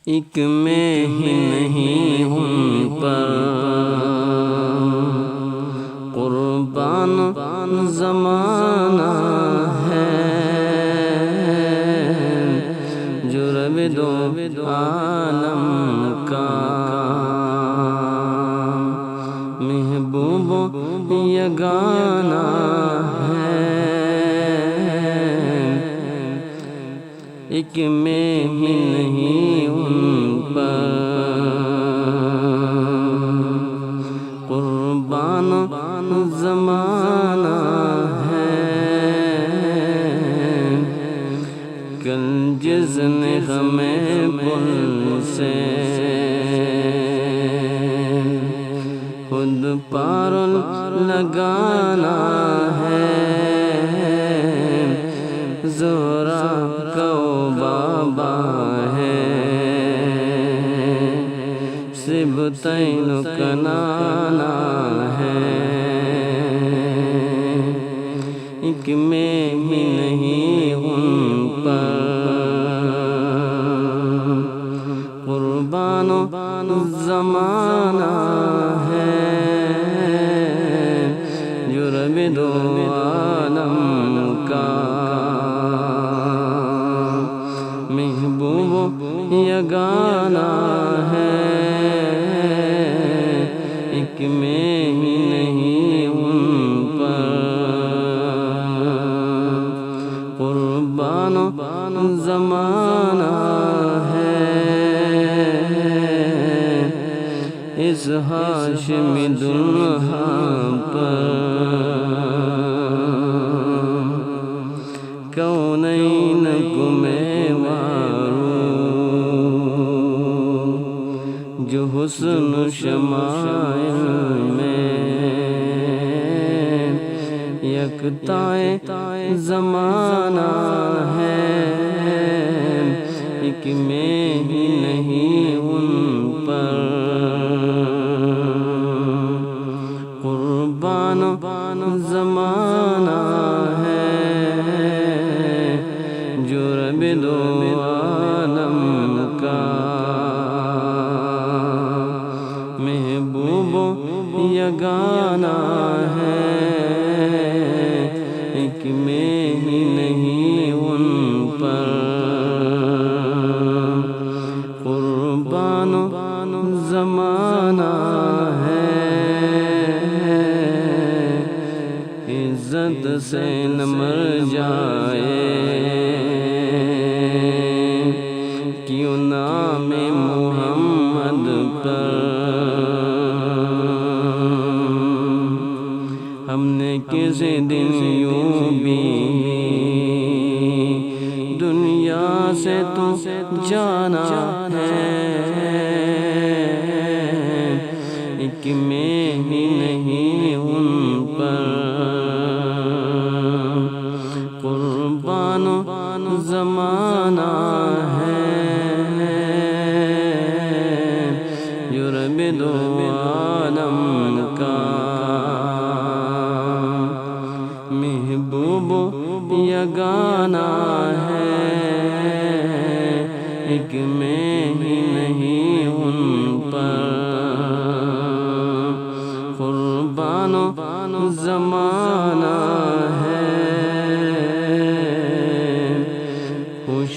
ایک میں ہی نہیں ان پر قربان زمانہ ہے، جو رب دو عالم کا محبوب یگانہ ہے۔ ایک میں ہی نہیں ان پر قربان زمانہ ہے، کل جس نے ہمیں پل سے خود پار لگانا ہے، زہرا کو بابا ہے، سبتین کنانا ہے۔ ایک میں ہی نہیں ان پر قربان زمانہ ہے، جو رب دو عالم کا محبوب یگانہ ہے۔ ایک میں ہی نہیں ان پر قربان زمانہ ہے، اس ہاشمی دلہا پر کونین کو میں واروں، جو حسن و شمائل میں یکتائے زمانہ ہے۔ ایک میں ہی نہیں ان پر قربان زمانہ ہے، جو رب دو عالم کا محبوب یگانہ ہے۔ ایک میں ہی نہیں ان پر قربان زمانہ ہے، عزت سے نہ مر جائے کیوں نام محمد پر، ہم نے کسی دن یوں بھی دنیا سے تو جانا ہے۔ ایک میں ہی نہیں ان پر قربان زمانہ ہے، جو رب دو عالم کا محبوب یگانہ ہے۔ ایک میں ہی نہیں ان پر قربان زمانہ ہے،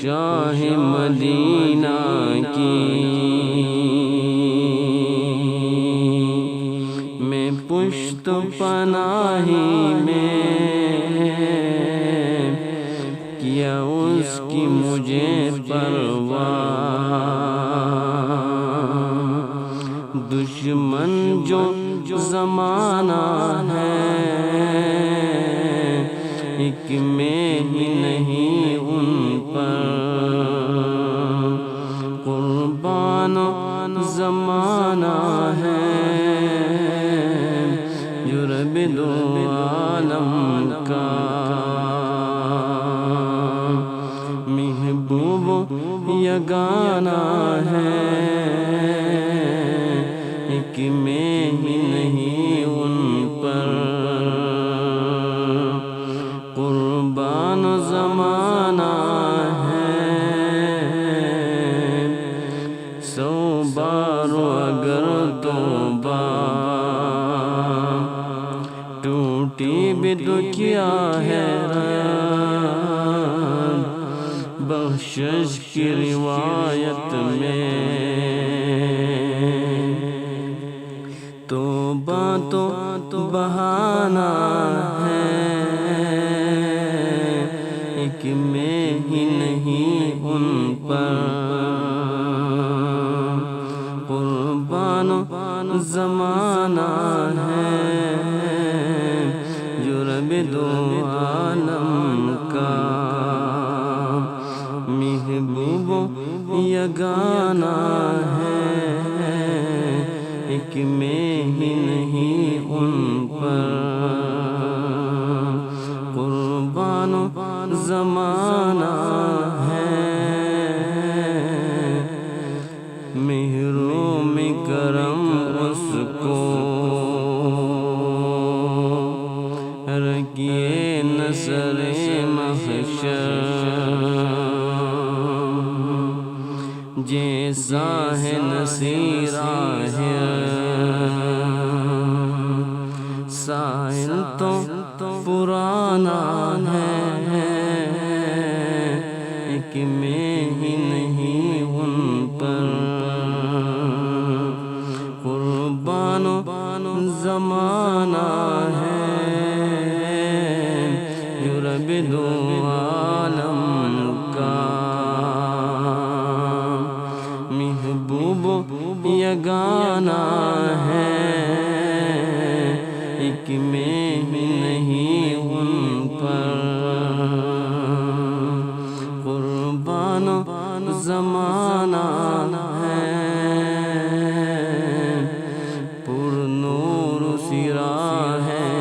شاہ مدینہ کی میں پشت پناہی میں کیا اس کی مجھے پرواہ، دشمن جو زمانہ ہے، ایک میں ہی نہیں ان پر قربان زمانہ ہے، جو رب دو عالم کا محبوب یگانہ ہے۔ ایک میں ہی نہیں ان پر قربان زمانہ ہے، گزارو اگر توبہ، ٹوٹی بھی تو کیا ہے رب بخشش کی روایت میں، توبہ تو بہانہ ہے ایک میں ہی نہیں ان پر، قربان زمانہ ہے جو رب دو عالم کا، محبوب یگانہ ہے ایک میں ہی نہیں ان پر، قربان زمانہ ہے محروم کرم اس کو، رکھیے نصر محشر جیسا ہے نصیرہ ہے، سائل تو پرانا ہے ایک میں ہی نہیں ان پر، قربان زمانہ ہے جو رب دو عالم کا، محبوب یگانہ ہے ایک میں ہی نہیں ان پر، قربان زمانہ ہے پر نور سرا ہے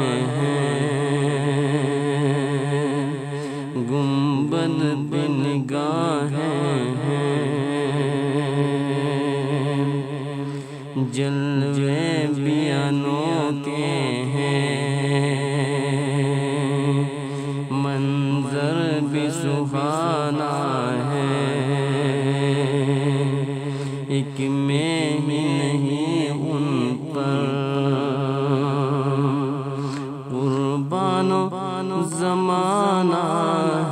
گنبد پہ نگاہیں ہیں، جلوے بھی انوکھے ہیں، منظر بھی سہانا ہے ایک میں ہی نہیں ان پر، قربان زمانہ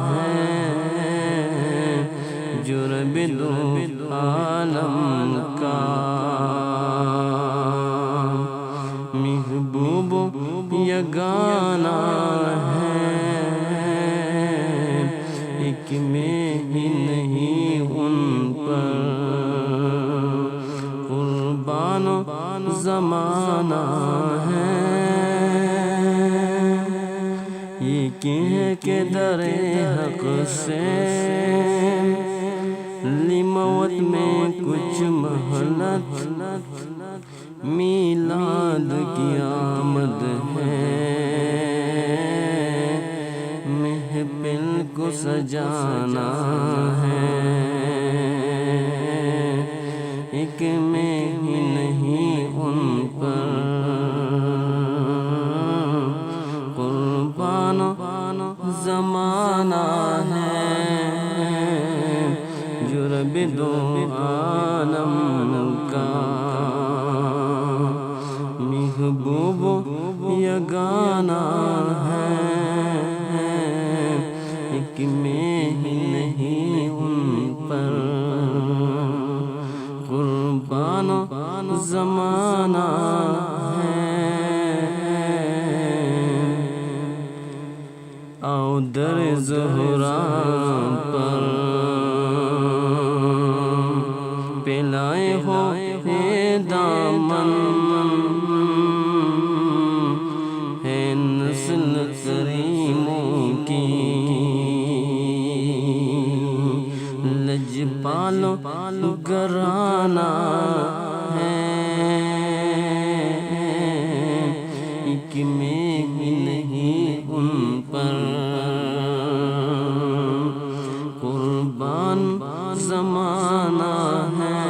ہے جو رب دو عالم کا، محبوب یگانہ ہے ایک میں ہی نہیں ان پر، قربان زمانہ ہے، یہ کہہ کے در حق سے لی موت میں کچھ مہلت، میلاد کی آمد ہے محفل کو سجانا ہے ایک میں ہی نہیں ان پر، قربان زمانہ ہے جو رب دو عالم کا، محبوب یگانہ ہے ایک میں ہی نہیں ان پر، قربان زمانہ ہے، آؤ در زہرا پر پلائے ہو دامن، ہے نسل کریموں کی لجپال گرانہ ہے ایک میں ہی نہیں ان پر، قربان زمانہ ہے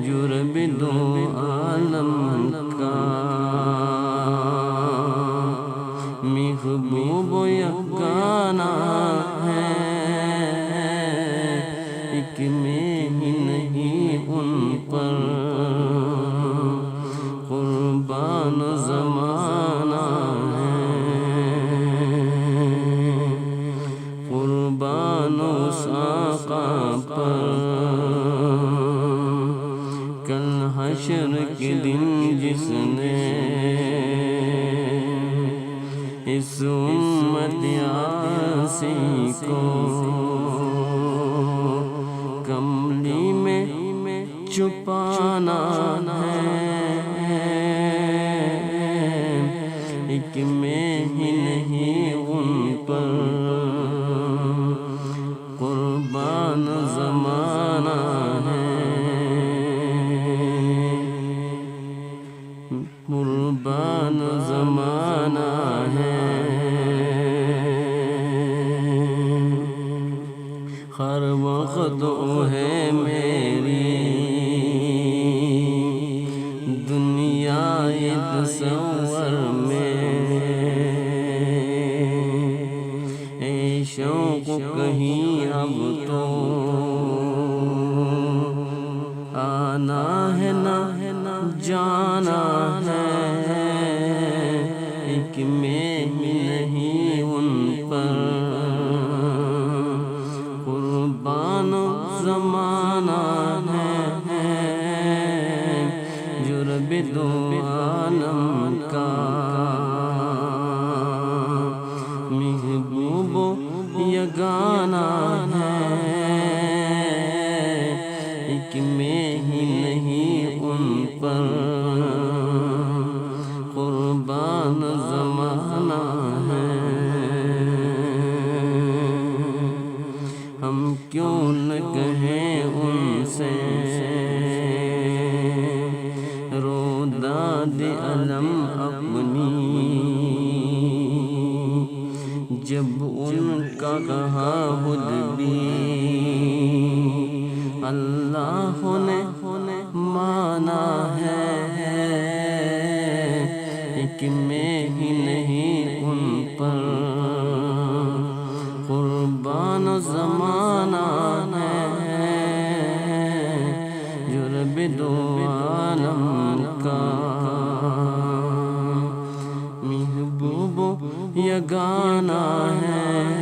جو رب دو عالم کا، محبوب یگانہ ہے ایک میں ہی نہیں آقا پر کل حشر کے دن جس نے اس امت یاسی کو کملی میں چھپانا ہے، ایک میں ہی نہیں ان پر قربان زمانہ ہے، قربان زمانہ ہے۔ ہر وقت وہ ہے میری دنیا تصور میں، اے شوق کہیں اب تو آنا ہے نہ جانا ہے، ایک میں ہی نہیں ان پر قربان زمانہ ہے، جرب دو عالم کا محبوب یگانہ ہے، ایک میں ہی نہیں ان پر قربان زمانہ ہے۔ ہم کیوں نہ کہیں ان سے رو داد علم اپنی، جب ان کا کہا خود بھی اللہ نے مانا ہے، ایک میں ہی نہیں ان پر قربان زمانہ ہے، جرب دو عالم کا محبوب یگانہ ہے۔